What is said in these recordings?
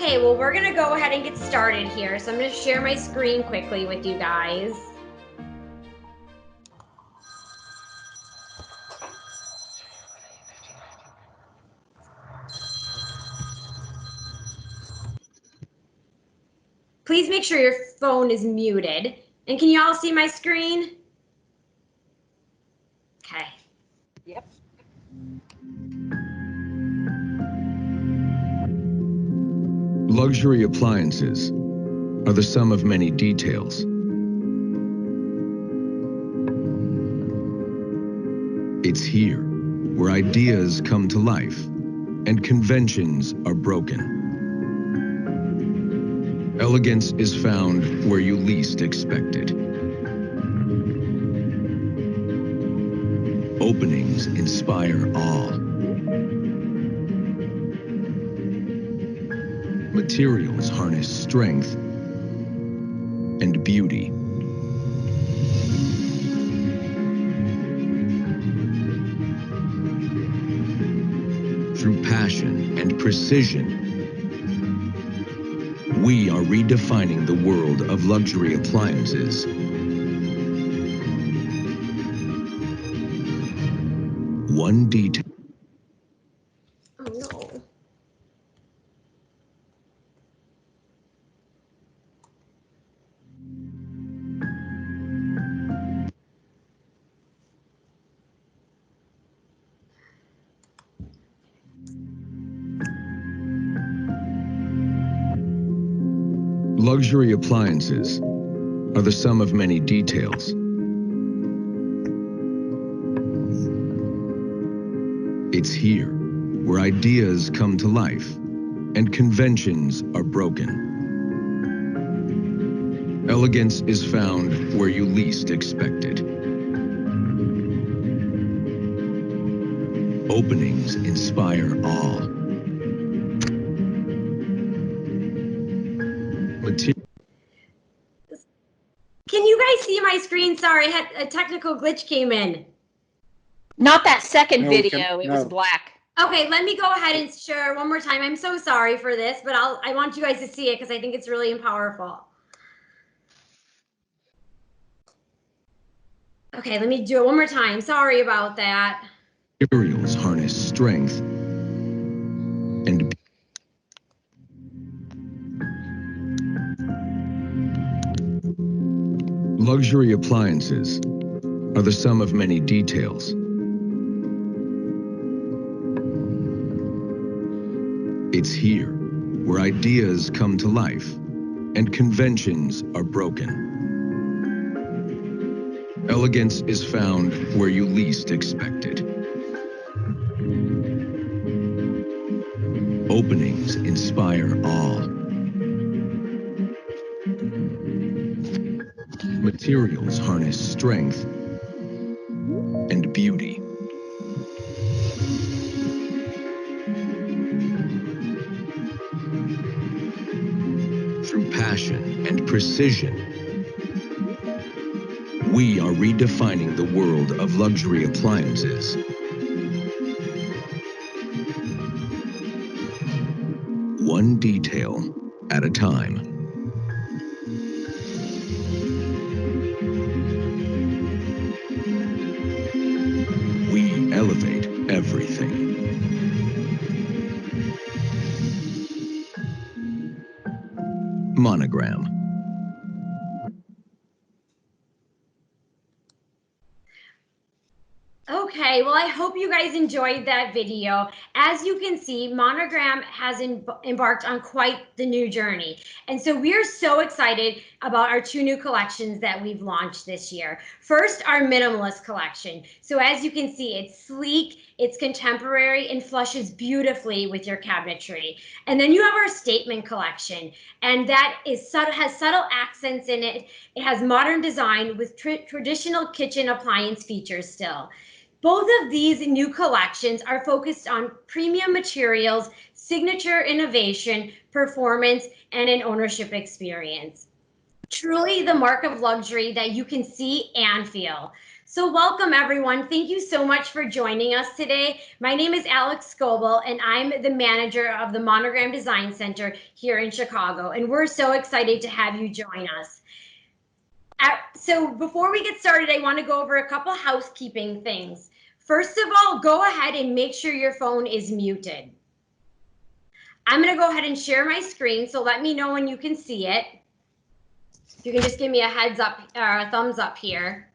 Okay, well, we're gonna go ahead and get started here. So I'm gonna share my screen quickly with you guys. Please make sure your phone is muted. And can you all see my screen? Okay. Yep. Luxury appliances are the sum of many details. It's here where ideas come to life and conventions are broken. Elegance is found where you least expect it. Openings inspire awe. Materials harness strength and beauty. Through passion and precision, we are redefining the world of luxury appliances. One detail. Oh no. Luxury appliances are the sum of many details. It's here where ideas come to life and conventions are broken. Elegance is found where you least expect it. Openings inspire awe. Can you guys see my screen? Sorry, a technical glitch came in. Not that second video. It was black. Okay, let me go ahead and share one more time. I'm so sorry for this, but I want you guys to see it because I think it's really powerful. Okay, let me do it one more time. Sorry about that. Materials harness strength and luxury appliances are the sum of many details. It's here where ideas come to life and conventions are broken. Elegance is found where you least expect it. Openings inspire awe. Materials harness strength and beauty. Through passion and precision, we are redefining the world of luxury appliances. One detail at a time. We elevate everything. Monogram. Okay, well, I hope you guys enjoyed that video. As you can see, Monogram has embarked on quite the new journey. And so we are so excited about our two new collections that we've launched this year. First, our minimalist collection. So as you can see, it's sleek, it's contemporary, and flushes beautifully with your cabinetry. And then you have our statement collection, and that has subtle accents in it. It has modern design with traditional kitchen appliance features still. Both of these new collections are focused on premium materials, signature innovation, performance, and an ownership experience. Truly the mark of luxury that you can see and feel. So welcome everyone. Thank you so much for joining us today. My name is Alex Scoble and I'm the manager of the Monogram Design Center here in Chicago. And we're so excited to have you join us. So before we get started, I want to go over a couple housekeeping things. First of all, go ahead and make sure your phone is muted. I'm going to go ahead and share my screen, so let me know when you can see it. You can just give me a heads up or a thumbs up here.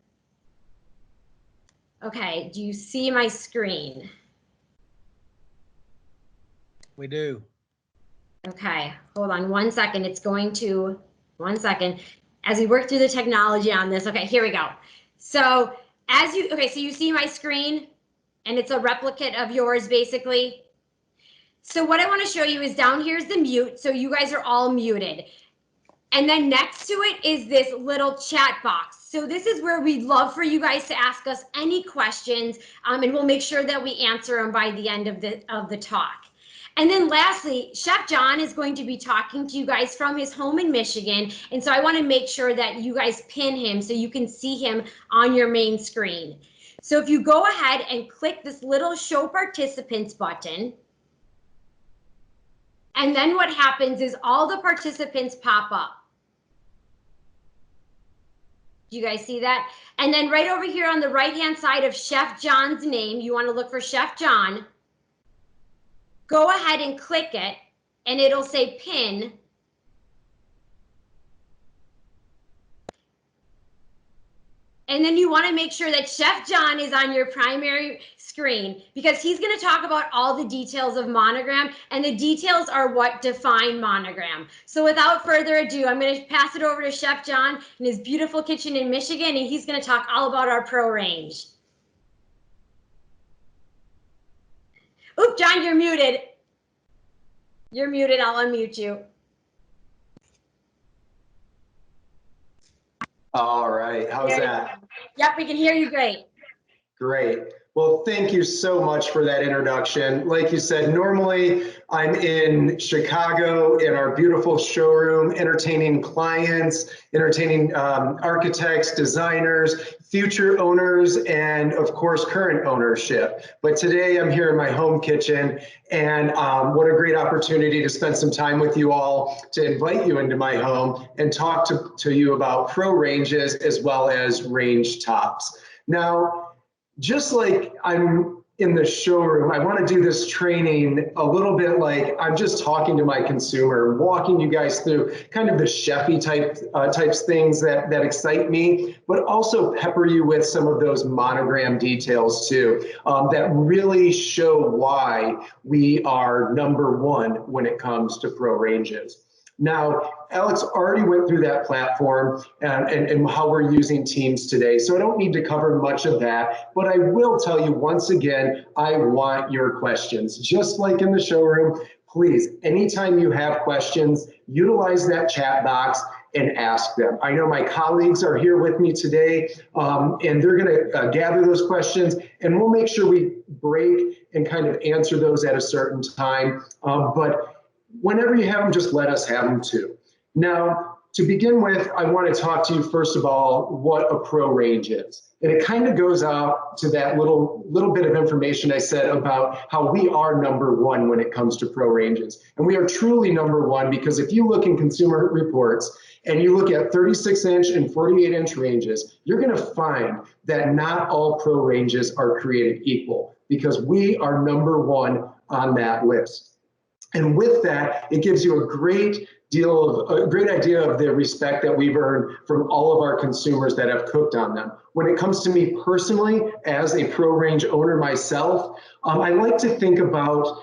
Okay, do you see my screen? We do. Okay, hold on 1 second. It's going to, 1 second, as we work through the technology on this. Okay, here we go. So so you see my screen and it's a replicate of yours basically. So what I want to show you is down here is the mute. So you guys are all muted. And then next to it is this little chat box. So this is where we'd love for you guys to ask us any questions, and we'll make sure that we answer them by the end of the talk. And then lastly, Chef John is going to be talking to you guys from his home in Michigan. And so I want to make sure that you guys pin him so you can see him on your main screen. So if you go ahead and click this little show participants button, and then what happens is all the participants pop up. Do you guys see that? And then right over here on the right-hand side of Chef John's name, you want to look for Chef John. Go ahead and click it, and it'll say pin. And then you want to make sure that Chef John is on your primary screen because he's going to talk about all the details of Monogram, and the details are what define Monogram. So without further ado, I'm going to pass it over to Chef John in his beautiful kitchen in Michigan, and he's going to talk all about our Pro range. Oop, John, you're muted. You're muted. I'll unmute you. All right, how's that? Yep, we can hear you great. Great. Well, thank you so much for that introduction. Like you said, normally I'm in Chicago in our beautiful showroom, entertaining clients, entertaining architects, designers, future owners, and of course, current ownership. But today I'm here in my home kitchen, and what a great opportunity to spend some time with you all, to invite you into my home and talk to you about pro ranges as well as range tops. Now, just like I'm in the showroom, I want to do this training a little bit like I'm just talking to my consumer, walking you guys through kind of the chefy types things that excite me, but also pepper you with some of those Monogram details too, that really show why we are #1 when it comes to pro ranges. Now, Alex already went through that platform and how we're using Teams today, so I don't need to cover much of that, but I will tell you once again, I want your questions. Just like in the showroom, please, anytime you have questions, utilize that chat box and ask them. I know my colleagues are here with me today, and they're gonna gather those questions, and we'll make sure we break and kind of answer those at a certain time, but whenever you have them, just let us have them too. Now, to begin with, I want to talk to you first of all what a pro range is. And it kind of goes out to that little bit of information I said about how we are #1 when it comes to pro ranges. And we are truly #1 because if you look in consumer reports and you look at 36-inch and 48-inch ranges, you're going to find that not all pro ranges are created equal because we are #1 on that list. And with that, it gives you a great idea of the respect that we've earned from all of our consumers that have cooked on them. When it comes to me personally, as a pro range owner myself, I like to think about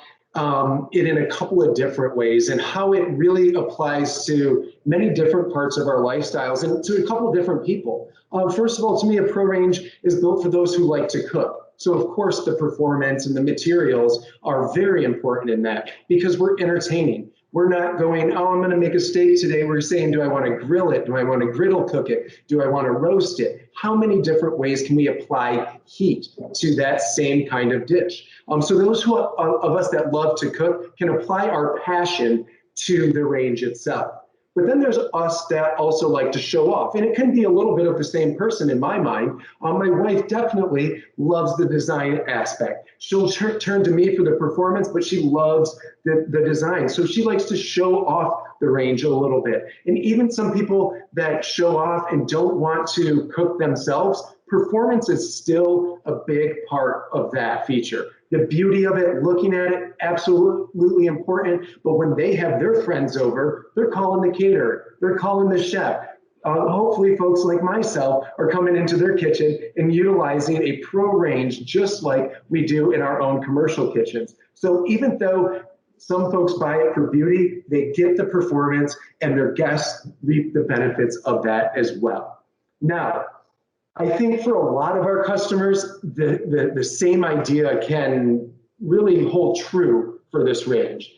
it in a couple of different ways and how it really applies to many different parts of our lifestyles and to a couple of different people. First of all, to me, a pro range is built for those who like to cook. So of course the performance and the materials are very important in that because we're entertaining. We're not going, oh, I'm gonna make a steak today. We're saying, do I wanna grill it? Do I wanna griddle cook it? Do I wanna roast it? How many different ways can we apply heat to that same kind of dish? So those of us that love to cook can apply our passion to the range itself. But then there's us that also like to show off. And it can be a little bit of the same person in my mind. My wife definitely loves the design aspect. She'll turn to me for the performance, but she loves the design. So she likes to show off the range a little bit. And even some people that show off and don't want to cook themselves, performance is still a big part of that feature. The beauty of it, looking at it, absolutely important. But when they have their friends over, they're calling the caterer, they're calling the chef. Hopefully folks like myself are coming into their kitchen and utilizing a pro range just like we do in our own commercial kitchens. So even though some folks buy it for beauty, they get the performance and their guests reap the benefits of that as well. Now, I think for a lot of our customers, the same idea can really hold true for this range.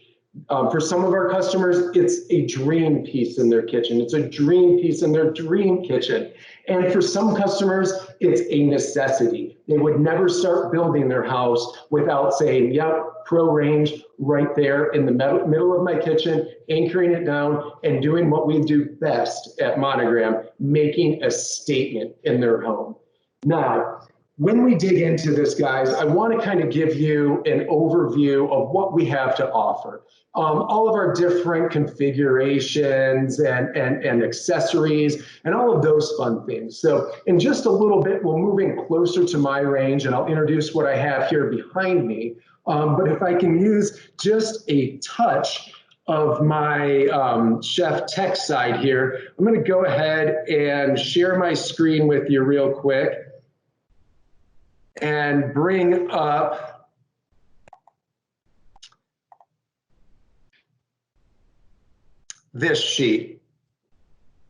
For some of our customers, it's a dream piece in their kitchen. It's a dream piece in their dream kitchen. And for some customers, it's a necessity. They would never start building their house without saying, yep, pro range right there in the middle of my kitchen, anchoring it down and doing what we do best at Monogram, making a statement in their home. Now, when we dig into this, guys, I want to kind of give you an overview of what we have to offer. All of our different configurations and accessories and all of those fun things. So in just a little bit, we'll move in closer to my range and I'll introduce what I have here behind me. But if I can use just a touch of my chef tech side here, I'm going to go ahead and share my screen with you real quick and bring up this sheet.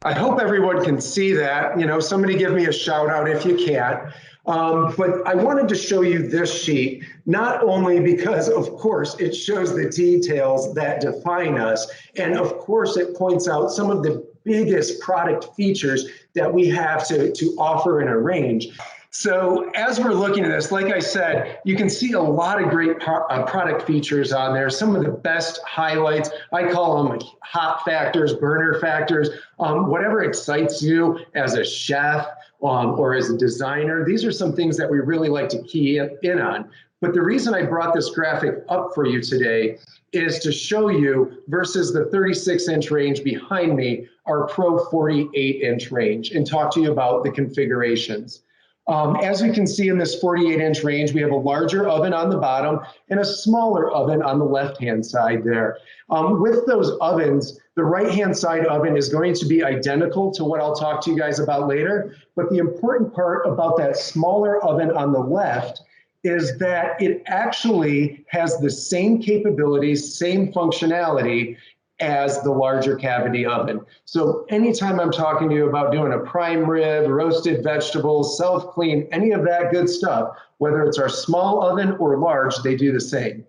I hope everyone can see that. You know, somebody give me a shout out if you can't. But I wanted to show you this sheet, not only because, of course, it shows the details that define us, and of course, it points out some of the biggest product features that we have to offer in a range. So as we're looking at this, like I said, you can see a lot of great product features on there. Some of the best highlights, I call them hot factors, burner factors, whatever excites you as a chef or as a designer. These are some things that we really like to key in on. But the reason I brought this graphic up for you today is to show you versus the 36-inch range behind me, our Pro 48-inch range, and talk to you about the configurations. As you can see in this 48-inch range, we have a larger oven on the bottom and a smaller oven on the left-hand side there. With those ovens, the right-hand side oven is going to be identical to what I'll talk to you guys about later. But the important part about that smaller oven on the left is that it actually has the same capabilities, same functionality as the larger cavity oven. So anytime I'm talking to you about doing a prime rib, roasted vegetables, self-clean, any of that good stuff, whether it's our small oven or large, they do the same.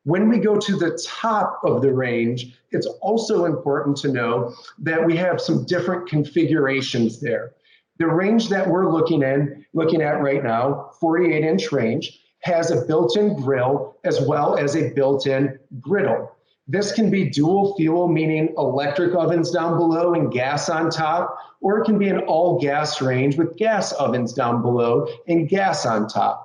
When we go to the top of the range, it's also important to know that we have some different configurations there. The range that we're looking at right now, 48-inch range, has a built-in grill as well as a built-in griddle. This can be dual fuel, meaning electric ovens down below and gas on top, or it can be an all gas range with gas ovens down below and gas on top.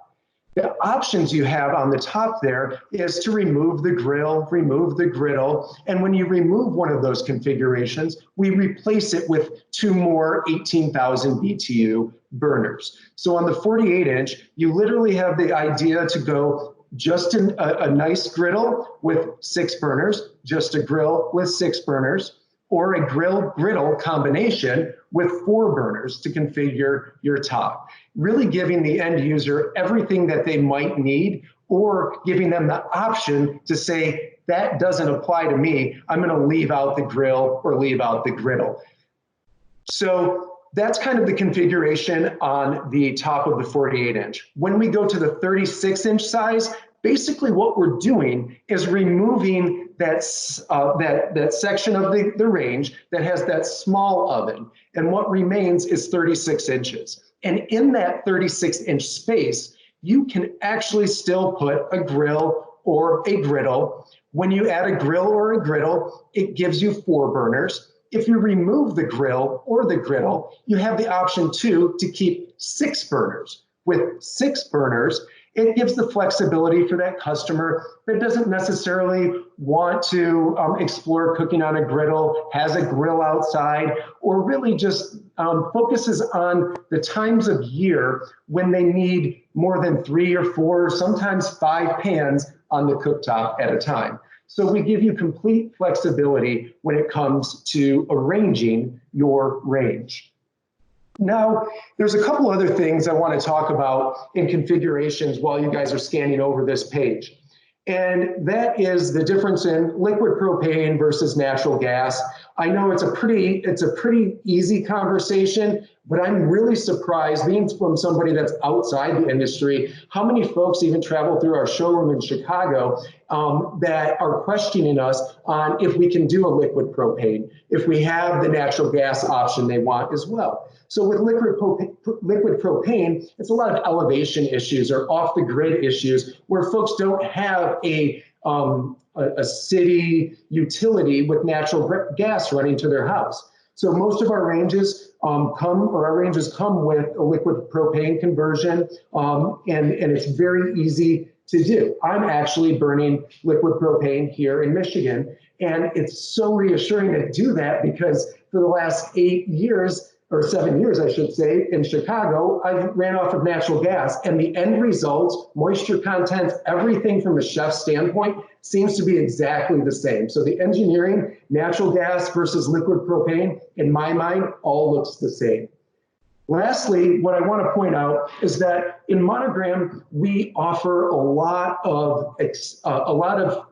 The options you have on the top there is to remove the grill, remove the griddle, and when you remove one of those configurations, we replace it with 2 more 18,000 BTU burners. So on the 48-inch, you literally have the idea to go just a nice griddle with 6 burners, just a grill with 6 burners, or a griddle combination with 4 burners to configure your top, really giving the end user everything that they might need, or giving them the option to say, that doesn't apply to me, I'm gonna leave out the grill or leave out the griddle. So that's kind of the configuration on the top of the 48-inch. When we go to the 36-inch size, basically what we're doing is removing that section of the range that has that small oven. And what remains is 36 inches. And in that 36-inch space, you can actually still put a grill or a griddle. When you add a grill or a griddle, it gives you 4 burners. If you remove the grill or the griddle, you have the option too to keep 6 burners. With 6 burners, it gives the flexibility for that customer that doesn't necessarily want to explore cooking on a griddle, has a grill outside, or really just focuses on the times of year when they need more than 3 or 4, sometimes 5 pans on the cooktop at a time. So we give you complete flexibility when it comes to arranging your range. Now, there's a couple other things I want to talk about in configurations while you guys are scanning over this page. And that is the difference in liquid propane versus natural gas. I know it's a pretty easy conversation, but I'm really surprised, being from somebody that's outside the industry, how many folks even travel through our showroom in Chicago that are questioning us on if we can do a liquid propane, if we have the natural gas option they want as well. So with liquid propane, it's a lot of elevation issues or off the grid issues where folks don't have a city utility with natural gas running to their house. So most of our ranges come with a liquid propane conversion, and it's very easy to do. I'm actually burning liquid propane here in Michigan, and it's so reassuring to do that because for the last 8 years, or 7 years, I should say, in Chicago, I ran off of natural gas, and the end result, moisture content, everything from a chef's standpoint seems to be exactly the same. So the engineering, natural gas versus liquid propane, in my mind, all looks the same. Lastly, what I want to point out is that in Monogram, we offer a lot of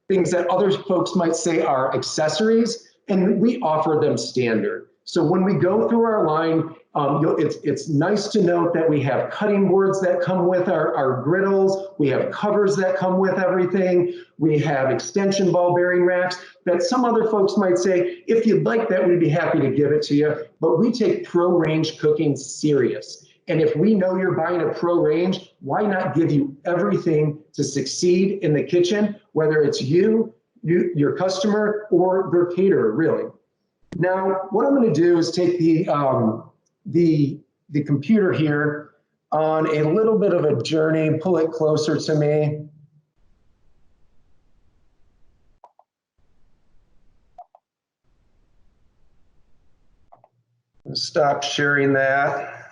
things that other folks might say are accessories, and we offer them standard. So when we go through our line, it's nice to note that we have cutting boards that come with our griddles. We have covers that come with everything. We have extension ball bearing racks that some other folks might say, if you'd like that, we'd be happy to give it to you. But we take pro range cooking serious. And if we know you're buying a pro range, why not give you everything to succeed in the kitchen, whether it's you, your customer, or their caterer, really. Now, what I'm going to do is take the computer here on a little bit of a journey, pull it closer to me. Stop sharing that.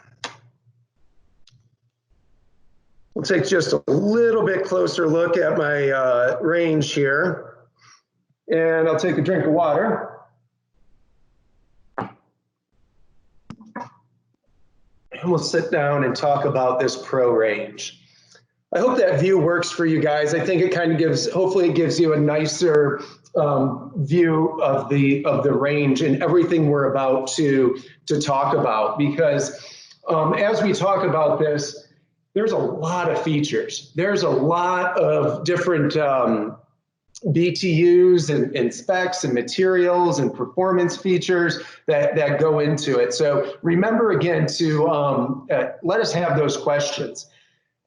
We'll take just a little bit closer look at my range here. And I'll take a drink of water. And we'll sit down and talk about this pro range. I hope that view works for you guys. I think it kind of hopefully it gives you a nicer view of the range and everything we're about to talk about, because as we talk about this, there's a lot of features. There's a lot of different BTUs and specs and materials and performance features that go into it. So remember again to let us have those questions.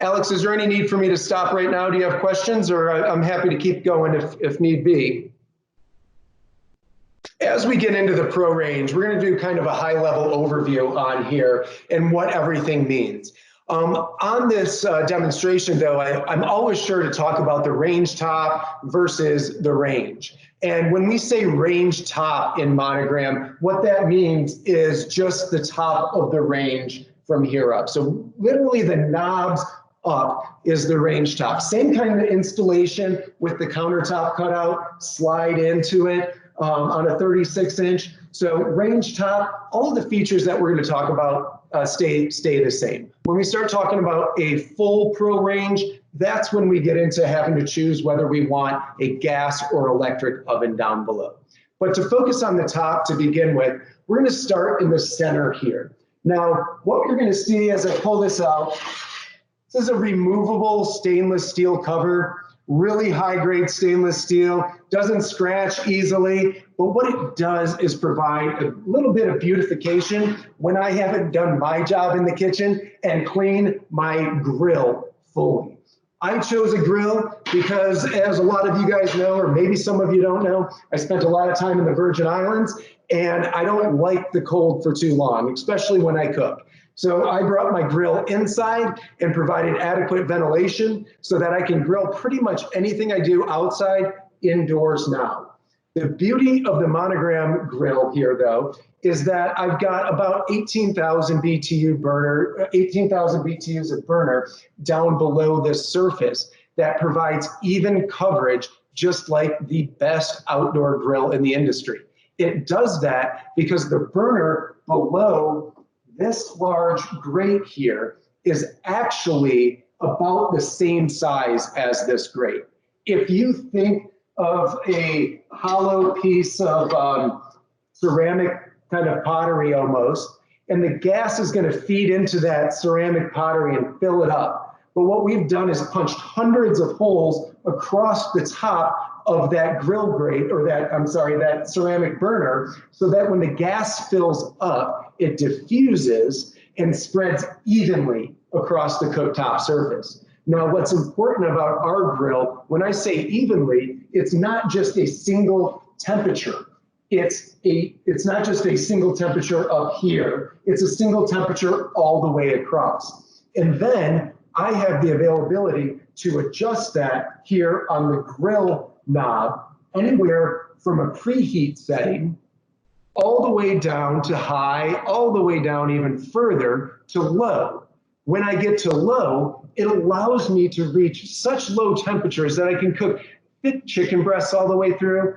Alex, is there any need for me to stop right now? Do you have questions, or I'm happy to keep going if need be? As we get into the pro range, we're going to do kind of a high level overview on here and what everything means. On this demonstration, though, I'm always sure to talk about the range top versus the range. And when we say range top in Monogram, what that means is just the top of the range from here up. So literally the knobs up is the range top. Same kind of installation with the countertop cutout, slide into it on a 36-inch. So range top, all of the features that we're going to talk about stay the same. When we start talking about a full pro range, that's when we get into having to choose whether we want a gas or electric oven down below. But to focus on the top to begin with, we're going to start in the center here. Now, what you're going to see as I pull this out, this is a removable stainless steel cover. Really high-grade stainless steel, doesn't scratch easily, but what it does is provide a little bit of beautification when I haven't done my job in the kitchen and clean my grill fully. I chose a grill because, as a lot of you guys know, or maybe some of you don't know, I spent a lot of time in the Virgin Islands, and I don't like the cold for too long, especially when I cook. So I brought my grill inside and provided adequate ventilation so that I can grill pretty much anything I do outside indoors now. The beauty of the Monogram grill here, though, is that I've got about 18,000 BTUs of burner down below this surface that provides even coverage, just like the best outdoor grill in the industry. It does that because the burner below this large grate here is actually about the same size as this grate. If you think of a hollow piece of ceramic kind of pottery almost, and the gas is going to feed into that ceramic pottery and fill it up. But what we've done is punched hundreds of holes across the top of that grill grate, or that ceramic burner, so that when the gas fills up, it diffuses and spreads evenly across the cooktop surface. Now, what's important about our grill, when I say evenly, it's not just a single temperature. It's not just a single temperature up here, it's a single temperature all the way across. And then I have the availability to adjust that here on the grill knob, anywhere from a preheat setting all the way down to high, all the way down even further to low. When I get to low, it allows me to reach such low temperatures that I can cook thick chicken breasts all the way through,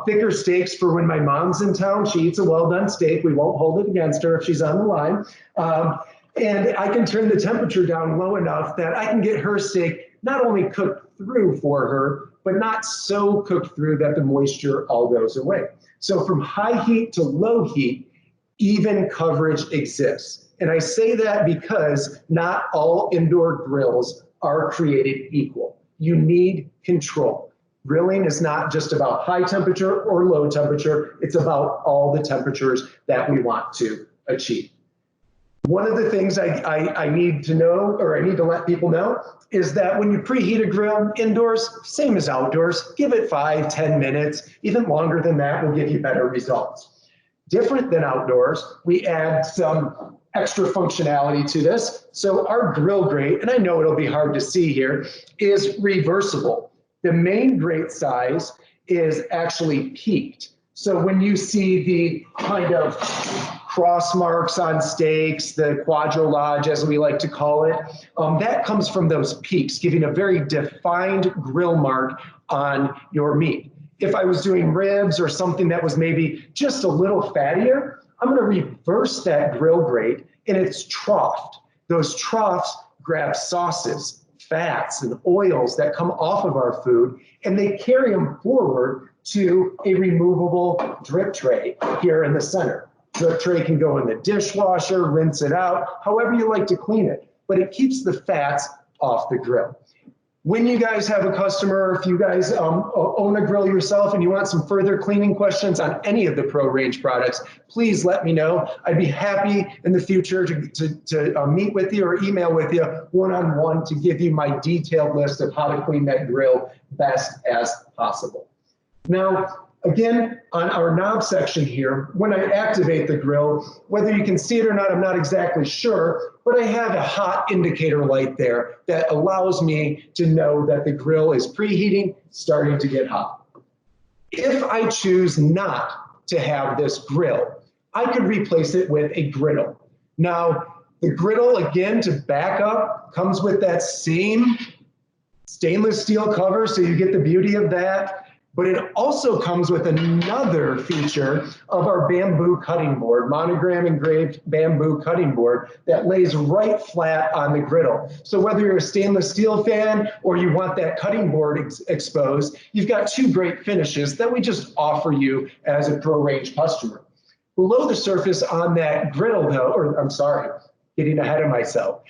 thicker steaks for when my mom's in town. She eats a well-done steak. We won't hold it against her if she's on the line. And I can turn the temperature down low enough that I can get her steak not only cooked through for her, but not so cooked through that the moisture all goes away. So from high heat to low heat, even coverage exists. And I say that because not all indoor grills are created equal. You need control. Grilling is not just about high temperature or low temperature. It's about all the temperatures that we want to achieve. One of the things I need to know, or I need to let people know, is that when you preheat a grill indoors, same as outdoors, give it 5-10 minutes. Even longer than that will give you better results. Different than outdoors, we add some extra functionality to this. So our grill grate, and I know it'll be hard to see here, is reversible. The main grate size is actually peaked. So when you see the kind of cross marks on steaks, the quadrillage as we like to call it, that comes from those peaks, giving a very defined grill mark on your meat. If I was doing ribs or something that was maybe just a little fattier, I'm going to reverse that grill grate, and it's troughed. Those troughs grab sauces, fats, and oils that come off of our food, and they carry them forward to a removable drip tray here in the center. Drip tray can go in the dishwasher, rinse it out, however you like to clean it, but it keeps the fats off the grill. When you guys have a customer, if you guys own a grill yourself and you want some further cleaning questions on any of the Pro Range products, please let me know. I'd be happy in the future to meet with you or email with you one-on-one to give you my detailed list of how to clean that grill best as possible. Now, again, on our knob section here, when I activate the grill, whether you can see it or not, I'm not exactly sure, but I have a hot indicator light there that allows me to know that the grill is preheating, starting to get hot. If I choose not to have this grill, I could replace it with a griddle. Now, the griddle, again, to back up, comes with that same stainless steel cover, so you get the beauty of that. But it also comes with another feature of our bamboo cutting board, Monogram engraved bamboo cutting board that lays right flat on the griddle. So whether you're a stainless steel fan or you want that cutting board exposed, you've got two great finishes that we just offer you as a Pro Range customer. Below the surface on that griddle though, or I'm sorry, getting ahead of myself.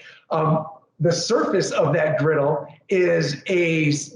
The surface of that griddle is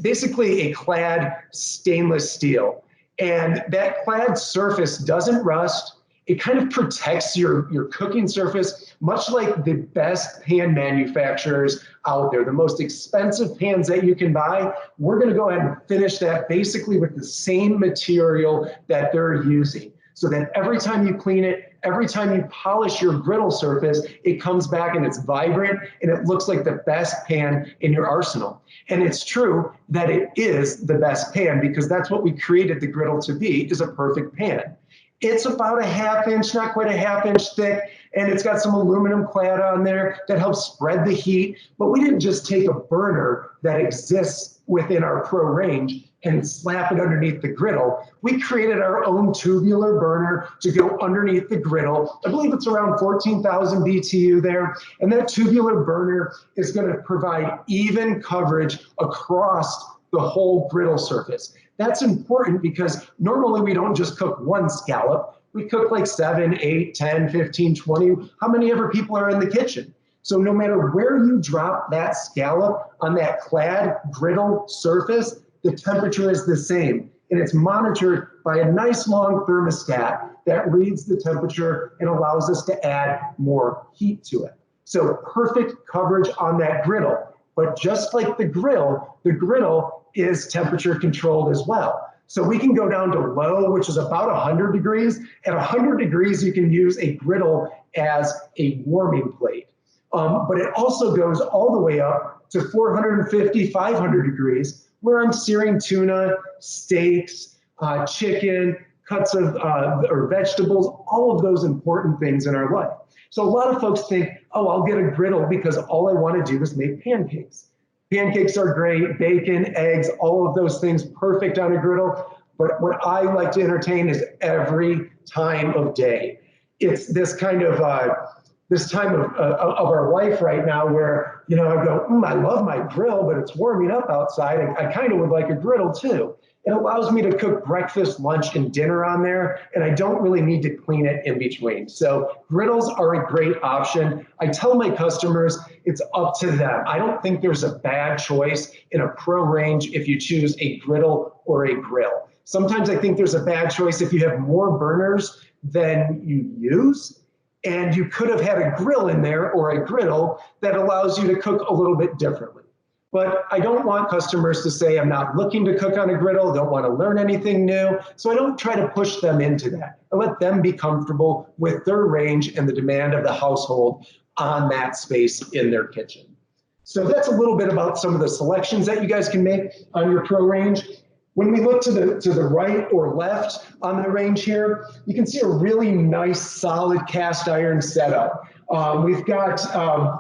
basically a clad stainless steel. And that clad surface doesn't rust. It kind of protects your cooking surface, much like the best pan manufacturers out there. The most expensive pans that you can buy, we're going to go ahead and finish that basically with the same material that they're using. so that every time you clean it, every time you polish your griddle surface, it comes back and it's vibrant and it looks like the best pan in your arsenal. And it's true that it is the best pan because that's what we created the griddle to be, is a perfect pan. It's about a ½ inch, not quite a ½ inch thick, and it's got some aluminum clad on there that helps spread the heat. But we didn't just take a burner that exists within our Pro range and slap it underneath the griddle. We created our own tubular burner to go underneath the griddle. I believe it's around 14,000 BTU there. And that tubular burner is going to provide even coverage across the whole griddle surface. That's important because normally we don't just cook one scallop. We cook like 7, 8, 10, 15, 20, how many ever people are in the kitchen. So no matter where you drop that scallop on that clad griddle surface, the temperature is the same. And it's monitored by a nice long thermostat that reads the temperature and allows us to add more heat to it. So perfect coverage on that griddle. But just like the griddle is temperature controlled as well. So we can go down to low, which is about 100 degrees. At 100 degrees, you can use a griddle as a warming plate. But it also goes all the way up to 450, 500 degrees, where I'm searing tuna, steaks, chicken, cuts of or vegetables, all of those important things in our life. So a lot of folks think, oh, I'll get a griddle because all I want to do is make pancakes. Pancakes are great, bacon, eggs, all of those things perfect on a griddle. But what I like to entertain is every time of day. It's this kind of this time of our life right now where, you know, I go, I love my grill, but it's warming up outside. I kind of would like a griddle too. It allows me to cook breakfast, lunch, and dinner on there, and I don't really need to clean it in between. So griddles are a great option. I tell my customers it's up to them. I don't think there's a bad choice in a Pro range if you choose a griddle or a grill. Sometimes I think there's a bad choice if you have more burners than you use, and you could have had a grill in there or a griddle that allows you to cook a little bit differently. But I don't want customers to say, I'm not looking to cook on a griddle, don't want to learn anything new. So I don't try to push them into that. I let them be comfortable with their range and the demand of the household on that space in their kitchen. So that's a little bit about some of the selections that you guys can make on your Pro range. When we look to the right or left on the range here, you can see a really nice solid cast iron setup. We've got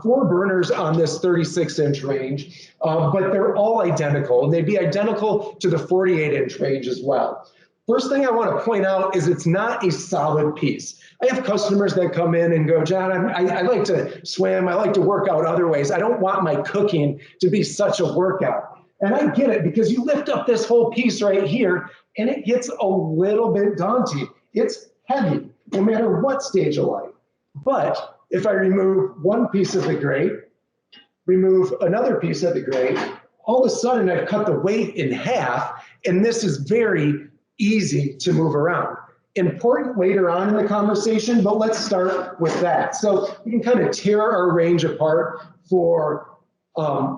4 burners on this 36-inch range, but they're all identical, and they'd be identical to the 48-inch range as well. First thing I want to point out is it's not a solid piece. I have customers that come in and go, John, I like to swim, I like to work out other ways. I don't want my cooking to be such a workout. And I get it, because you lift up this whole piece right here and it gets a little bit daunting. It's heavy, no matter what stage of life. But if I remove one piece of the grate, remove another piece of the grate, all of a sudden I've cut the weight in half, and this is very easy to move around. Important later on in the conversation, but let's start with that. So we can kind of tear our range apart for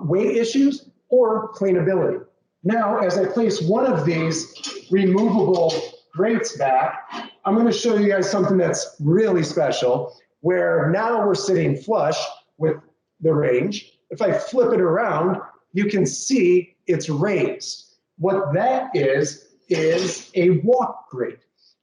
weight issues or cleanability. Now, as I place one of these removable grates back, I'm going to show you guys something that's really special, where now we're sitting flush with the range. If I flip it around, you can see it's raised. What that is a wok grate.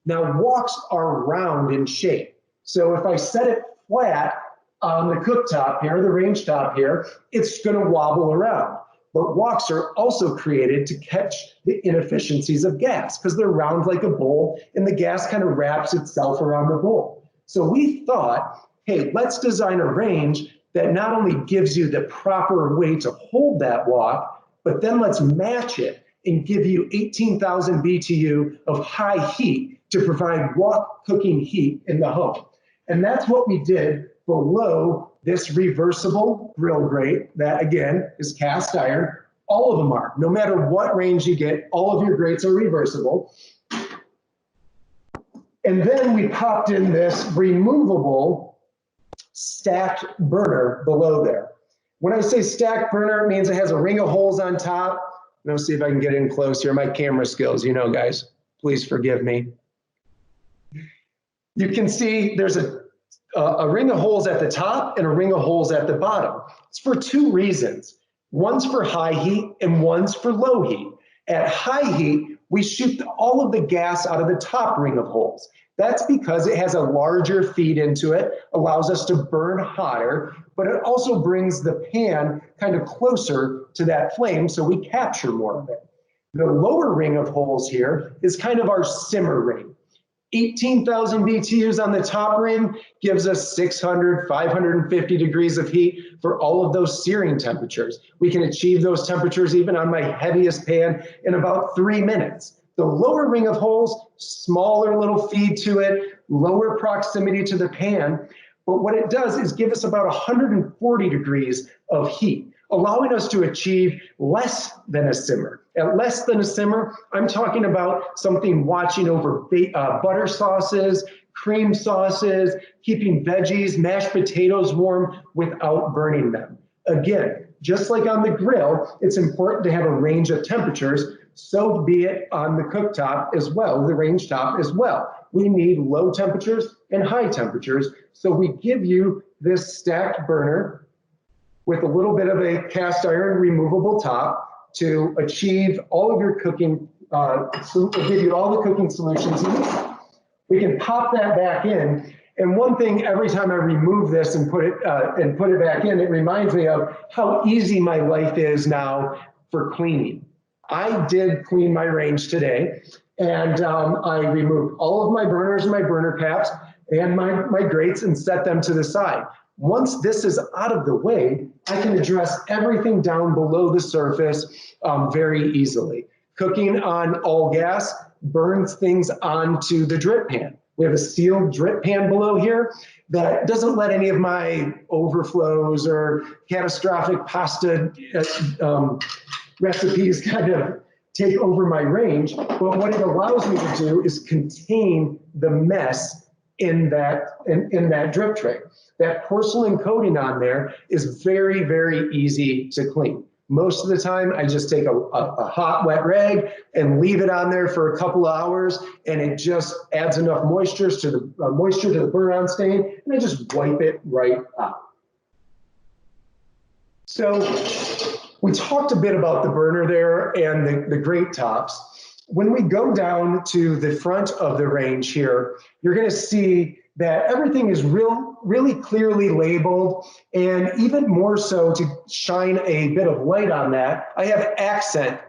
Now, woks are round in shape. So if I set it flat on the cooktop here, the range top here, it's going to wobble around. But woks are also created to catch the inefficiencies of gas because they're round like a bowl and the gas kind of wraps itself around the bowl. So we thought, hey, let's design a range that not only gives you the proper way to hold that wok, but then let's match it and give you 18,000 BTU of high heat to provide wok cooking heat in the home. And that's what we did below this reversible grill grate that, again, is cast iron. All of them are. No matter what range you get, all of your grates are reversible. And then we popped in this removable stacked burner below there. When I say stacked burner, it means it has a ring of holes on top. Let's see if I can get in close here. My camera skills, you know, guys, please forgive me. You can see there's a ring of holes at the top and a ring of holes at the bottom. It's for two reasons. One's for high heat and one's for low heat. At high heat, we shoot all of the gas out of the top ring of holes. That's because it has a larger feed into it, allows us to burn hotter, but it also brings the pan kind of closer to that flame so we capture more of it. The lower ring of holes here is kind of our simmer ring. 18,000 BTUs on the top ring gives us 600, 550 degrees of heat for all of those searing temperatures. We can achieve those temperatures even on my heaviest pan in about 3 minutes. The lower ring of holes, smaller little feed to it, lower proximity to the pan, but what it does is give us about 140 degrees of heat, allowing us to achieve less than a simmer. At less than a simmer, I'm talking about something watching over butter sauces, cream sauces, keeping veggies, mashed potatoes warm without burning them. Again, just like on the grill, it's important to have a range of temperatures, so be it on the cooktop as well, the range top as well. We need low temperatures and high temperatures, so we give you this stacked burner with a little bit of a cast iron removable top to achieve all of your cooking, to give you all the cooking solutions you need. We can pop that back in, and one thing every time I remove this and put it back in, it reminds me of how easy my life is now for cleaning. I did clean my range today, and I removed all of my burners and my burner caps and my grates and set them to the side. Once this is out of the way, I can address everything down below the surface very easily. Cooking on all gas burns things onto the drip pan. We have a sealed drip pan below here that doesn't let any of my overflows or catastrophic pasta recipes kind of take over my range. But what it allows me to do is contain the mess in that drip tray. That porcelain coating on there is very, very easy to clean. Most of the time, I just take a hot, wet rag and leave it on there for a couple of hours, and it just adds enough moisture to the burn-on stain, and I just wipe it right out. So we talked a bit about the burner there and the grate tops. When we go down to the front of the range here, you're going to see that everything is really clearly labeled, and even more so to shine a bit of light on that, I have accent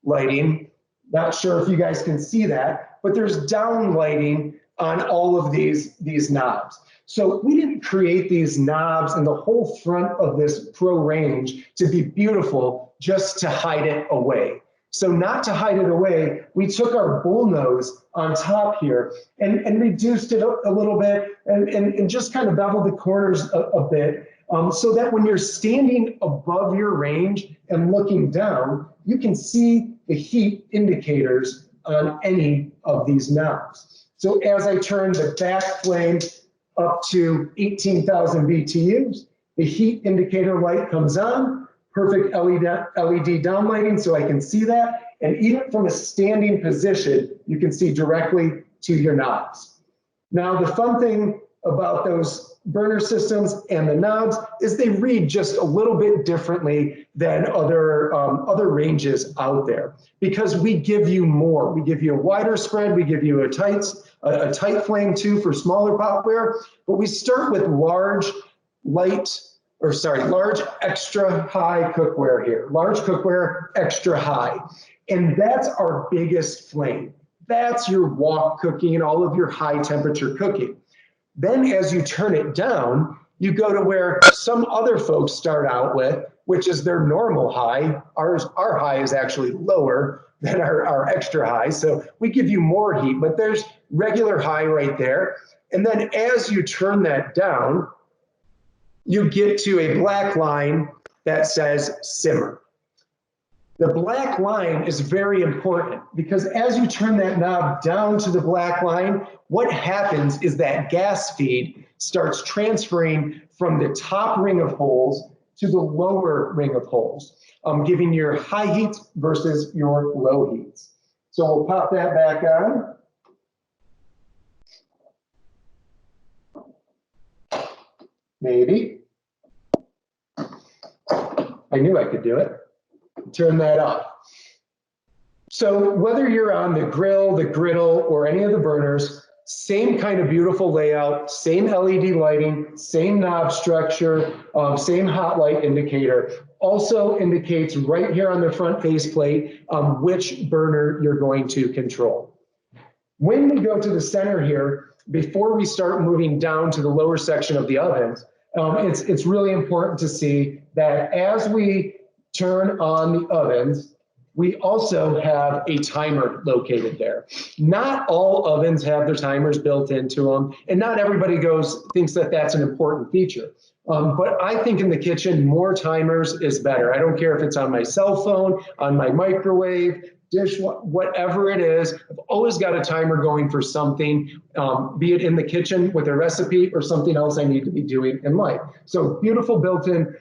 lighting. Not sure if you guys can see that, but there's down lighting on all of these knobs. So we didn't create these knobs and the whole front of this Pro range to be beautiful just to hide it away. So not to hide it away, we took our bullnose on top here and reduced it a little bit and just kind of beveled the corners a bit so that when you're standing above your range and looking down, you can see the heat indicators on any of these knobs. So as I turn the back flame up to 18,000 BTUs, the heat indicator light comes on. Perfect LED downlighting so I can see that. And even from a standing position, you can see directly to your knobs. Now, the fun thing about those burner systems and the knobs is they read just a little bit differently than other ranges out there, because we give you more. We give you a wider spread, we give you a tight flame too for smaller potware, but we start with large extra high cookware here. Large cookware, extra high. And that's our biggest flame. That's your wok cooking and all of your high temperature cooking. Then as you turn it down, you go to where some other folks start out with, which is their normal high. Our high is actually lower than our extra high. So we give you more heat, but there's regular high right there. And then as you turn that down, you get to a black line that says simmer. The black line is very important because as you turn that knob down to the black line, what happens is that gas feed starts transferring from the top ring of holes to the lower ring of holes, giving your high heats versus your low heats. So we'll pop that back on. Maybe. I knew I could do it. Turn that up. So whether you're on the grill, the griddle, or any of the burners, same kind of beautiful layout, same LED lighting, same knob structure, same hot light indicator. Also indicates right here on the front faceplate which burner you're going to control. When we go to the center here, before we start moving down to the lower section of the ovens, it's really important to see that as we turn on the ovens, we also have a timer located there. Not all ovens have their timers built into them, and not everybody thinks that that's an important feature. But I think in the kitchen, more timers is better. I don't care if it's on my cell phone, on my microwave, dish, whatever it is. I've always got a timer going for something, be it in the kitchen with a recipe or something else I need to be doing in life. So beautiful built-in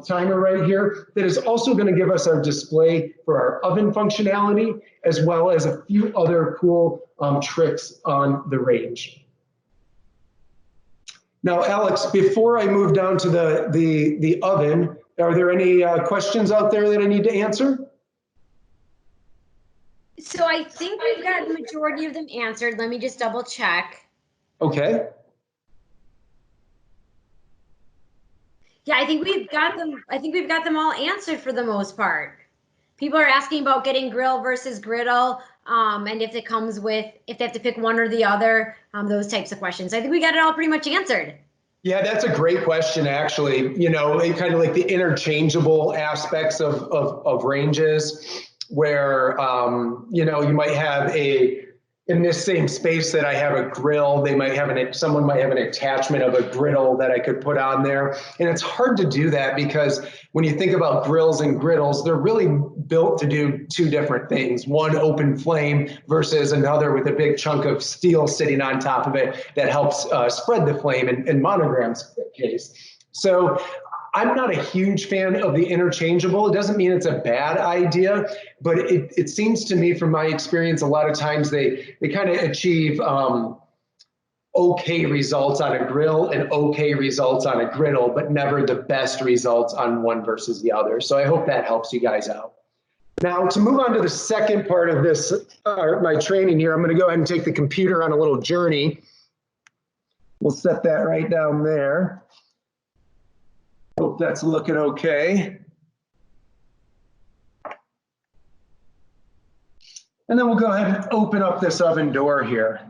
timer right here that is also going to give us our display for our oven functionality, as well as a few other cool tricks on the range. Now, Alex, before I move down to the oven, are there any questions out there that I need to answer? So I think we've got the majority of them answered. Let me just double check. Okay. Yeah, I think we've got them. I think we've got them all answered for the most part. People are asking about getting grill versus griddle, and if it comes with, if they have to pick one or the other, those types of questions. I think we got it all pretty much answered. Yeah, that's a great question, actually. You know, kind of like the interchangeable aspects of ranges, where you know, you might have in this same space that I have a grill, they might have someone might have an attachment of a griddle that I could put on there. And it's hard to do that because when you think about grills and griddles, they're really built to do two different things. One open flame versus another with a big chunk of steel sitting on top of it that helps spread the flame in Monogram's case. So I'm not a huge fan of the interchangeable. It doesn't mean it's a bad idea, but it seems to me from my experience, a lot of times they kind of achieve okay results on a grill and okay results on a griddle, but never the best results on one versus the other. So I hope that helps you guys out. Now, to move on to the second part of this, my training here, I'm going to go ahead and take the computer on a little journey. We'll set that right down there. Hope that's looking okay. And then we'll go ahead and open up this oven door here.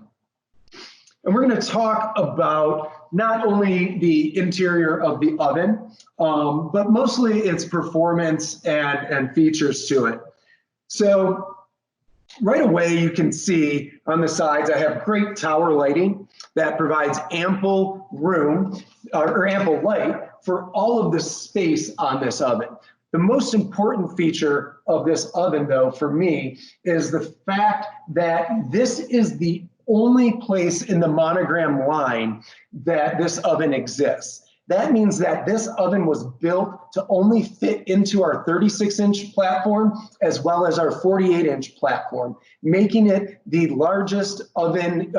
And we're going to talk about not only the interior of the oven, but mostly its performance and features to it. So right away, you can see on the sides, I have great tower lighting that provides ample room or ample light for all of the space on this oven. The most important feature of this oven, though, for me, is the fact that this is the only place in the Monogram line that this oven exists. That means that this oven was built to only fit into our 36-inch platform as well as our 48-inch platform, making it the largest oven,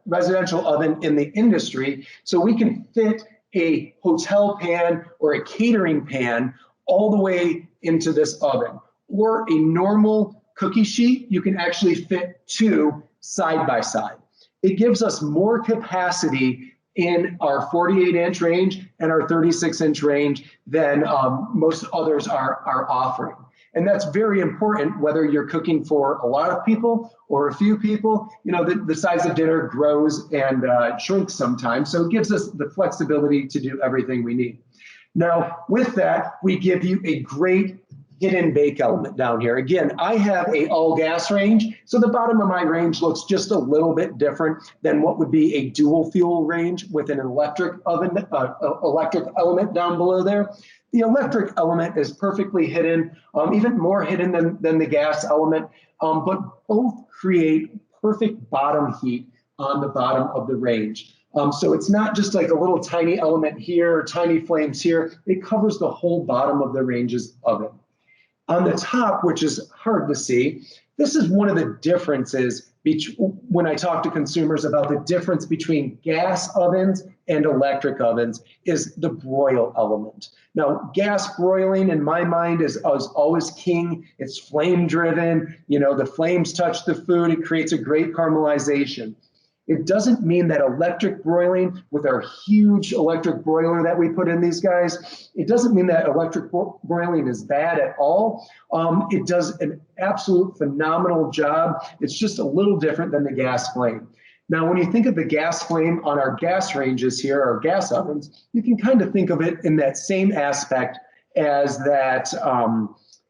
residential oven in the industry. So we can fit a hotel pan or a catering pan all the way into this oven. Or a normal cookie sheet, you can actually fit two side by side. It gives us more capacity in our 48-inch range and our 36-inch range than most others are offering. And that's very important whether you're cooking for a lot of people or a few people. You know, the size of dinner grows and shrinks sometimes, so it gives us the flexibility to do everything we need. Now, with that, we give you a great hidden bake element down here. Again, I have a all gas range, so the bottom of my range looks just a little bit different than what would be a dual fuel range with an electric oven, electric element down below there. The electric element is perfectly hidden, even more hidden than the gas element, but both create perfect bottom heat on the bottom of the range. So it's not just like a little tiny element here, or tiny flames here. It covers the whole bottom of the range's oven. On the top, which is hard to see, this is one of the differences when I talk to consumers about the difference between gas ovens and electric ovens is the broil element. Now, gas broiling in my mind is always king. It's flame driven. You know, the flames touch the food. It creates a great caramelization. It doesn't mean that electric broiling, with our huge electric broiler that we put in these guys, it doesn't mean that electric broiling is bad at all. It does an absolute phenomenal job. It's just a little different than the gas flame. Now, when you think of the gas flame on our gas ranges here, our gas ovens, you can kind of think of it in that same aspect as that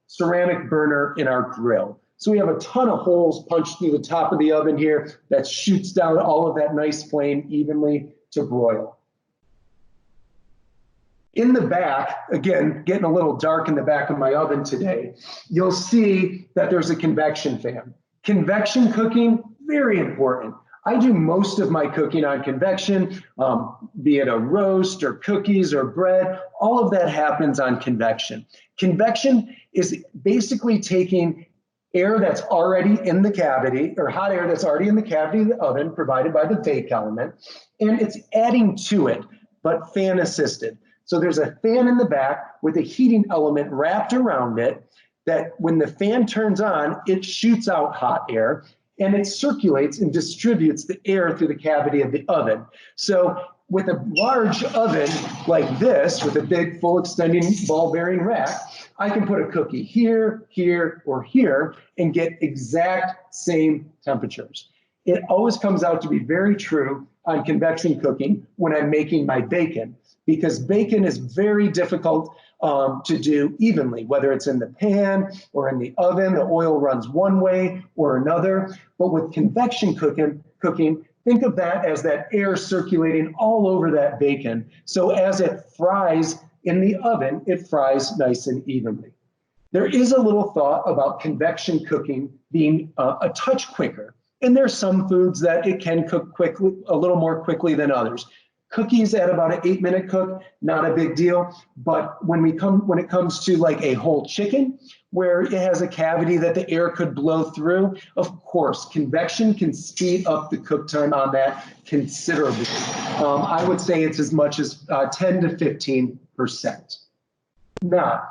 ceramic burner in our grill. So we have a ton of holes punched through the top of the oven here that shoots down all of that nice flame evenly to broil. In the back, again, getting a little dark in the back of my oven today, you'll see that there's a convection fan. Convection cooking, very important. I do most of my cooking on convection, be it a roast or cookies or bread, all of that happens on convection. Convection is basically taking air that's already in the cavity, or hot air that's already in the cavity of the oven provided by the bake element, and it's adding to it, but fan assisted. So there's a fan in the back with a heating element wrapped around it that when the fan turns on, it shoots out hot air and it circulates and distributes the air through the cavity of the oven. So with a large oven like this, with a big full extending ball bearing rack, I can put a cookie here, here, or here and get exact same temperatures. It always comes out to be very true on convection cooking when I'm making my bacon, because bacon is very difficult to do evenly, whether it's in the pan or in the oven. The oil runs one way or another. But with convection cooking, think of that as that air circulating all over that bacon. So as it fries in the oven, it fries nice and evenly. There is a little thought about convection cooking being a touch quicker. And there's some foods that it can cook quickly, a little more quickly than others. Cookies at about an 8-minute cook, not a big deal. But when it comes to like a whole chicken, where it has a cavity that the air could blow through, of course, convection can speed up the cook time on that considerably. I would say it's as much as 10 to 15%. Now,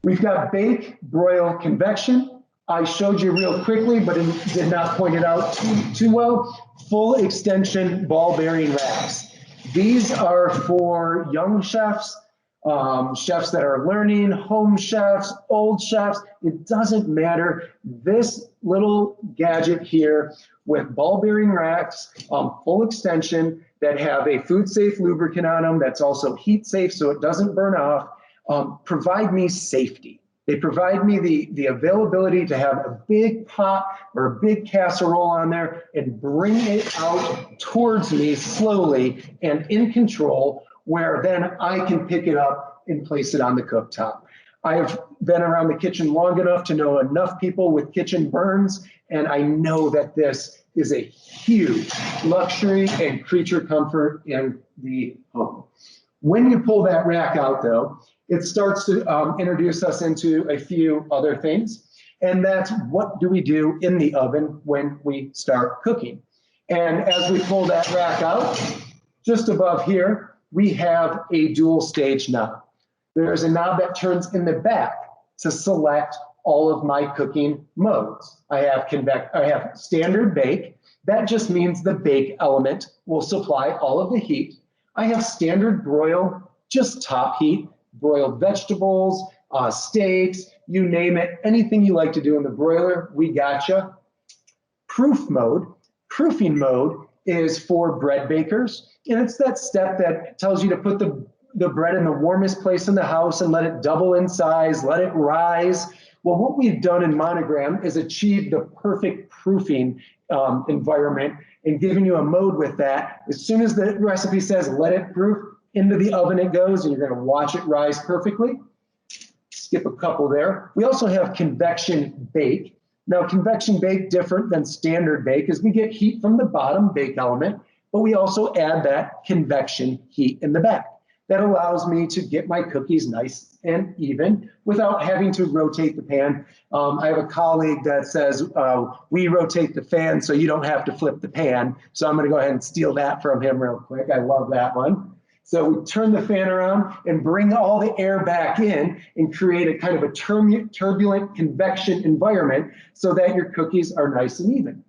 we've got bake, broil, convection. I showed you real quickly, but did not point it out too well. Full extension ball bearing racks. These are for young chefs, chefs that are learning, home chefs, old chefs. It doesn't matter. This little gadget here with ball bearing racks, full extension that have a food safe lubricant on them that's also heat safe so it doesn't burn off, provide me safety. They provide me the availability to have a big pot or a big casserole on there and bring it out towards me slowly and in control, where then I can pick it up and place it on the cooktop. I have been around the kitchen long enough to know enough people with kitchen burns, and I know that this is a huge luxury and creature comfort in the home. When you pull that rack out, though, it starts to introduce us into a few other things. And that's, what do we do in the oven when we start cooking? And as we pull that rack out, just above here, we have a dual stage knob. There's a knob that turns in the back to select all of my cooking modes. I have standard bake. That just means the bake element will supply all of the heat. I have standard broil, just top heat. Broiled vegetables, steaks, you name it, anything you like to do in the broiler, we gotcha. Proof mode. Proofing mode is for bread bakers, and it's that step that tells you to put the bread in the warmest place in the house and let it double in size, let it rise. Well, what we've done in Monogram is achieve the perfect proofing environment and giving you a mode with that. As soon as the recipe says let it proof, into the oven it goes, and you're going to watch it rise perfectly. Skip a couple there. We also have convection bake. Now, convection bake, different than standard bake, is we get heat from the bottom bake element, but we also add that convection heat in the back. that allows me to get my cookies nice and even without having to rotate the pan. I have a colleague that says, we rotate the fan so you don't have to flip the pan. So I'm gonna go ahead and steal that from him real quick. I love that one. So we turn the fan around and bring all the air back in and create a kind of a turbulent convection environment so that your cookies are nice and even.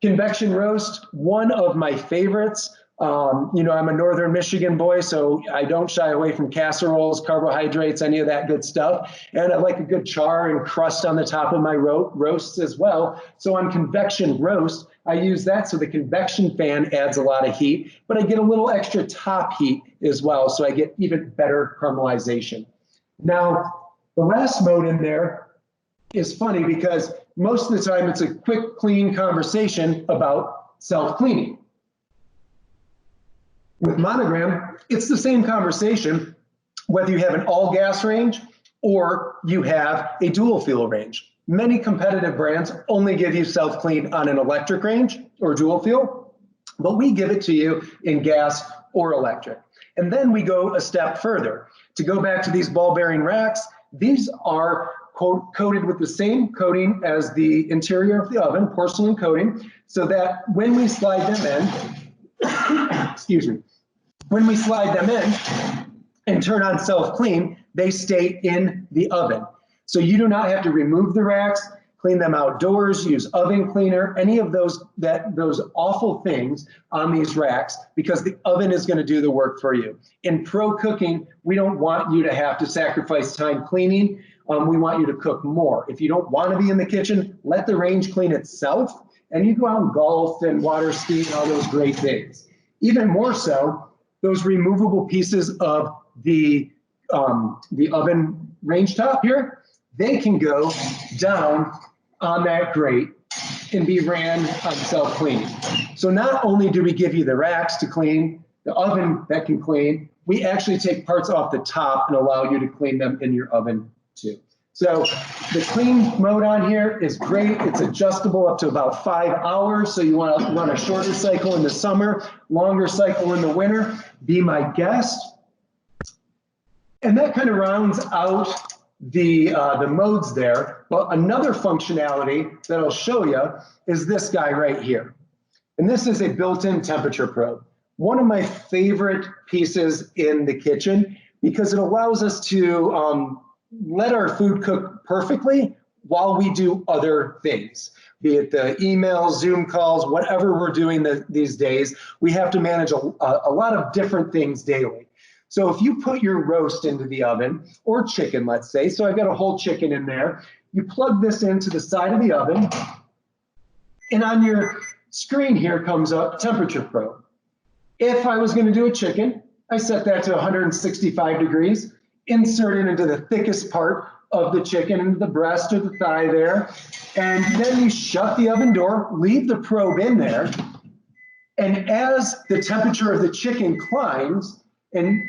Convection roast, one of my favorites. You know, I'm a Northern Michigan boy, so I don't shy away from casseroles, carbohydrates, any of that good stuff. And I like a good char and crust on the top of my roasts as well. So on convection roast, I use that so the convection fan adds a lot of heat, but I get a little extra top heat as well, so I get even better caramelization. Now, the last mode in there is funny because most of the time it's a quick, clean conversation about self-cleaning. With Monogram, it's the same conversation, whether you have an all gas range or you have a dual fuel range. Many competitive brands only give you self-clean on an electric range or dual fuel, but we give it to you in gas or electric. And then we go a step further. To go back to these ball bearing racks, these are coated with the same coating as the interior of the oven, porcelain coating, so that when we slide them in, excuse me, when we slide them in and turn on self-clean, they stay in the oven. So you do not have to remove the racks, clean them outdoors, use oven cleaner, any of those awful things on these racks, because the oven is going to do the work for you. In pro cooking, we don't want you to have to sacrifice time cleaning. We want you to cook more. If you don't want to be in the kitchen, let the range clean itself, and you go out and golf and water ski and all those great things. Even more so, those removable pieces of the oven range top here, they can go down on that grate and be ran on self-cleaning. So not only do we give you the racks to clean, the oven that can clean, we actually take parts off the top and allow you to clean them in your oven too. So the clean mode on here is great. It's adjustable up to about 5 hours. So you want to run a shorter cycle in the summer, longer cycle in the winter, be my guest. And that kind of rounds out the modes there. But another functionality that I'll show you is this guy right here. And this is a built-in temperature probe. One of my favorite pieces in the kitchen because it allows us to let our food cook perfectly while we do other things, be it the emails, Zoom calls, whatever we're doing these days. We have to manage a lot of different things daily. So if you put your roast into the oven, or chicken, let's say, so I've got a whole chicken in there, you plug this into the side of the oven, and on your screen here comes up temperature probe. If I was going to do a chicken, I set that to 165 degrees, insert it into the thickest part of the chicken, into the breast or the thigh there, and then you shut the oven door, leave the probe in there, and as the temperature of the chicken climbs and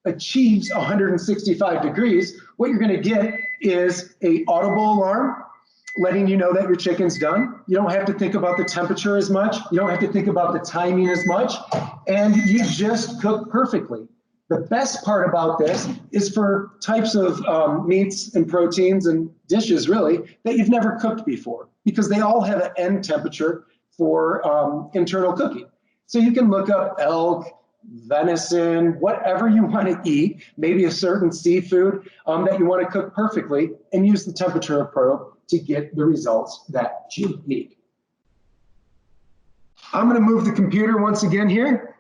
achieves 165 degrees, what you're going to get is an audible alarm letting you know that your chicken's done. You don't have to think about the temperature as much. You don't have to think about the timing as much, and you just cook perfectly. The best part about this is for types of meats and proteins and dishes, really, that you've never cooked before, because they all have an end temperature for internal cooking. So you can look up elk, venison, whatever you want to eat, maybe a certain seafood that you want to cook perfectly, and use the temperature probe to get the results that you need. I'm going to move the computer once again here.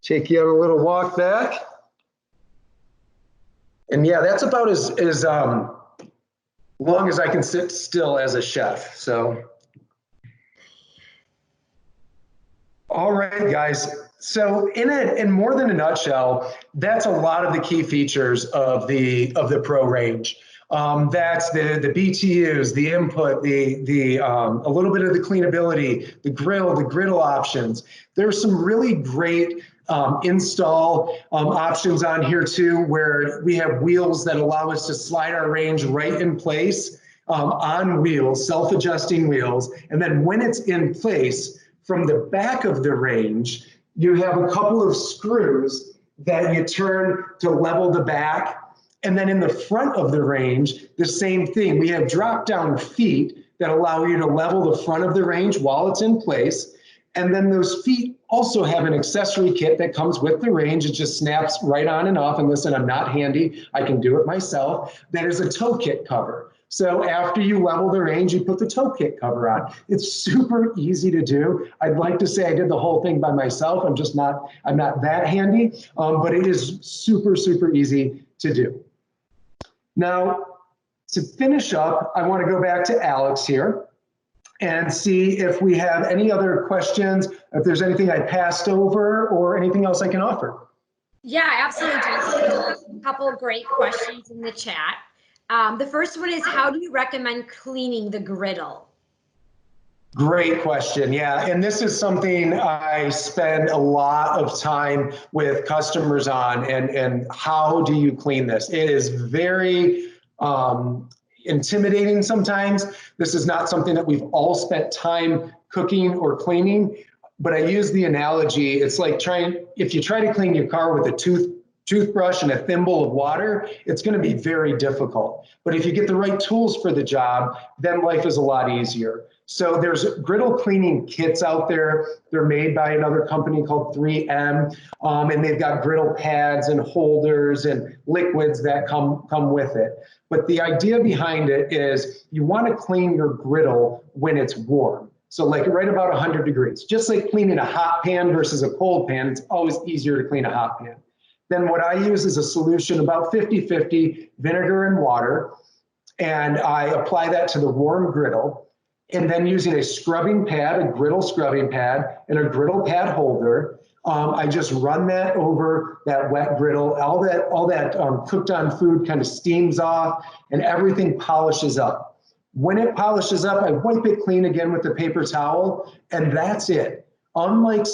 Take you on a little walk back. And yeah, that's about as long as I can sit still as a chef. So, all right, guys. So in more than a nutshell, that's a lot of the key features of the Pro range. That's the BTUs, the input, a little bit of the cleanability, the griddle options. There's some really great install options on here too, where we have wheels that allow us to slide our range right in place on wheels, self-adjusting wheels. And then when it's in place, from the back of the range, you have a couple of screws that you turn to level the back. And then in the front of the range, the same thing. We have drop down feet that allow you to level the front of the range while it's in place. And then those feet also have an accessory kit that comes with the range. It just snaps right on and off. And listen, I'm not handy. I can do it myself. That is a toe kit cover. So after you level the range, you put the toe kit cover on. It's super easy to do. I'd like to say I did the whole thing by myself. I'm not that handy, but it is super, super easy to do. Now, to finish up, I want to go back to Alex here and see if we have any other questions, if there's anything I passed over or anything else I can offer. Yeah, absolutely. A couple of great questions in the chat. The first one is, how do you recommend cleaning the griddle? Great question. Yeah, and this is something I spend a lot of time with customers on, and how do you clean this? It is very intimidating sometimes. This is not something that we've all spent time cooking or cleaning, but I use the analogy, it's like if you try to clean your car with a toothbrush and a thimble of water, it's going to be very difficult. But if you get the right tools for the job, then life is a lot easier. So there's griddle cleaning kits out there. They're made by another company called 3M, and they've got griddle pads and holders and liquids that come with it. But the idea behind it is you want to clean your griddle when it's warm. So like right about 100 degrees, just like cleaning a hot pan versus a cold pan, it's always easier to clean a hot pan. Then what I use is a solution about 50-50 vinegar and water, and I apply that to the warm griddle. And then using a scrubbing pad, a griddle scrubbing pad, and a griddle pad holder, I just run that over that wet griddle. All that cooked on food kind of steams off, and everything polishes up. When it polishes up, I wipe it clean again with the paper towel, and that's it. Unlike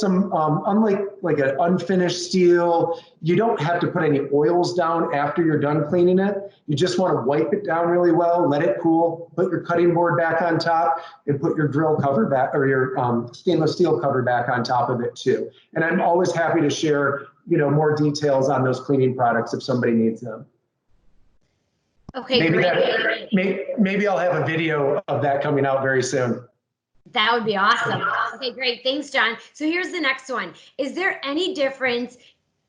like an unfinished steel, you don't have to put any oils down after you're done cleaning it. You just want to wipe it down really well, let it cool, put your cutting board back on top, and put your grill cover back, or your stainless steel cover back on top of it too. And I'm always happy to share, more details on those cleaning products if somebody needs them. Okay, maybe I'll have a video of that coming out very soon. That would be awesome. Okay, great. Thanks, John. So here's the next one. Is there any difference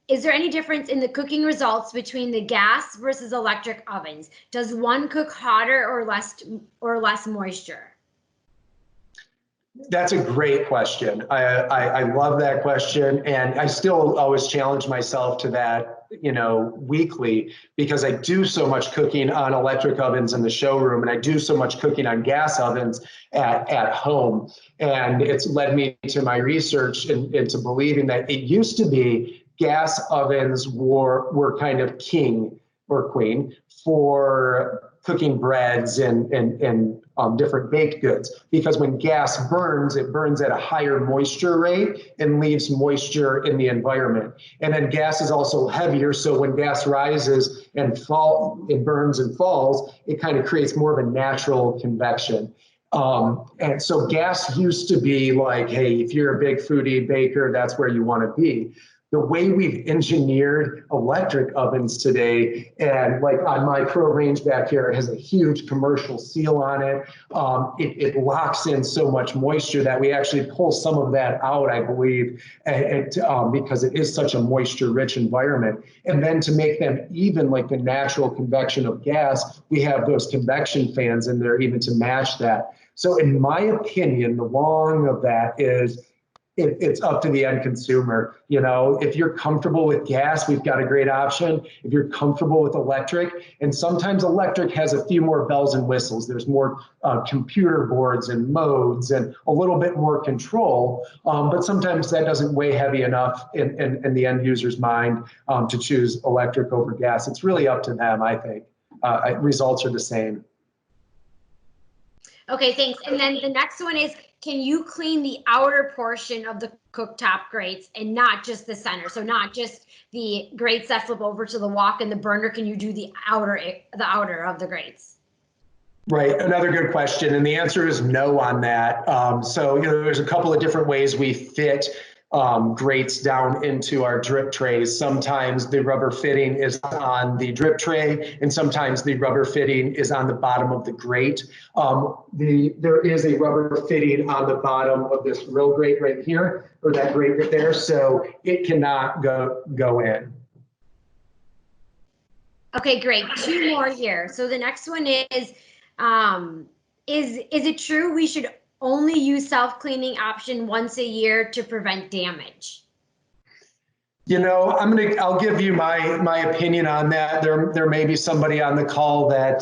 in the cooking results between the gas versus electric ovens? Does one cook hotter or less moisture? That's a great question. I love that question, and I still always challenge myself to that, weekly, because I do so much cooking on electric ovens in the showroom, and I do so much cooking on gas ovens at home. And it's led me to my research into believing that it used to be gas ovens were kind of king or queen for cooking breads and different baked goods, because when gas burns, it burns at a higher moisture rate and leaves moisture in the environment. And then gas is also heavier, so when gas rises and it burns and falls, it kind of creates more of a natural convection. And so gas used to be like, hey, if you're a big foodie baker, that's where you want to be. The way we've engineered electric ovens today, and like on my Pro range back here, it has a huge commercial seal on it. It locks in so much moisture that we actually pull some of that out, I believe, because it is such a moisture-rich environment. And then to make them even like the natural convection of gas, we have those convection fans in there even to match that. So in my opinion, the long of that is, it's up to the end consumer. If you're comfortable with gas, we've got a great option. If you're comfortable with electric, and sometimes electric has a few more bells and whistles. There's more computer boards and modes and a little bit more control, but sometimes that doesn't weigh heavy enough in the end user's mind to choose electric over gas. It's really up to them, I think. Results are the same. Okay, thanks. And then the next one is, can you clean the outer portion of the cooktop grates and not just the center? So not just the grates that flip over to the wok and the burner. Can you do the outer of the grates? Right, another good question, and the answer is no on that. So, there's a couple of different ways we fit grates down into our drip trays. Sometimes the rubber fitting is on the drip tray, and sometimes the rubber fitting is on the bottom of the grate. There is a rubber fitting on the bottom of this grill grate right here, or that grate right there, so it cannot go in. Okay, great. Two more here. So the next one is it true we should only use self-cleaning option once a year to prevent damage? I'll give you my opinion on that. There may be somebody on the call that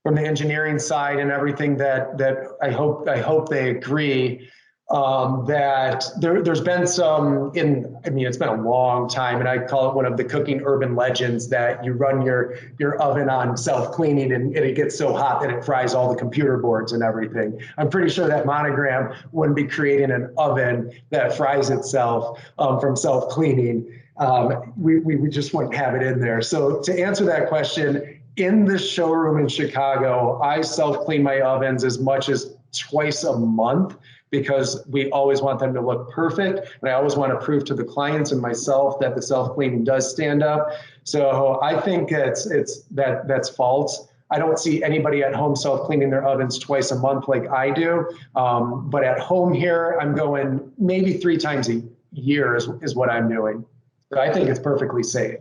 from the engineering side and everything that I hope they agree that there's been some it's been a long time, and I call it one of the cooking urban legends that you run your oven on self-cleaning and it gets so hot that it fries all the computer boards and everything. I'm pretty sure that Monogram wouldn't be creating an oven that fries itself from self-cleaning. We just wouldn't have it in there. So to answer that question, in the showroom in Chicago, I self-clean my ovens as much as twice a month, because we always want them to look perfect. And I always want to prove to the clients and myself that the self-cleaning does stand up. So I think that's false. I don't see anybody at home self-cleaning their ovens twice a month like I do. But at home here, I'm going maybe 3 times a year is what I'm doing. So I think it's perfectly safe.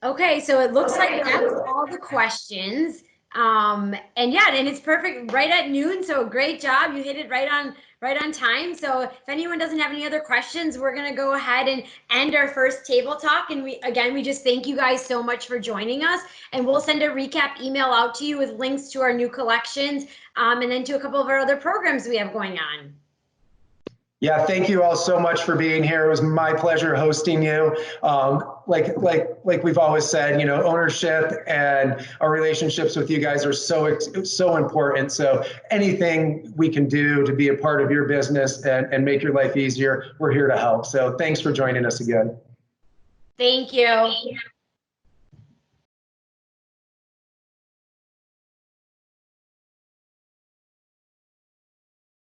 Okay, so it looks like that's all the questions. And yeah, and it's perfect right at noon. So great job. You hit it right on time. So if anyone doesn't have any other questions, we're gonna go ahead and end our first table talk. And we just thank you guys so much for joining us. And we'll send a recap email out to you with links to our new collections, and then to a couple of our other programs we have going on. Yeah, thank you all so much for being here. It was my pleasure hosting you. Like we've always said, ownership and our relationships with you guys are so important. So anything we can do to be a part of your business and make your life easier, we're here to help. So thanks for joining us again. Thank you.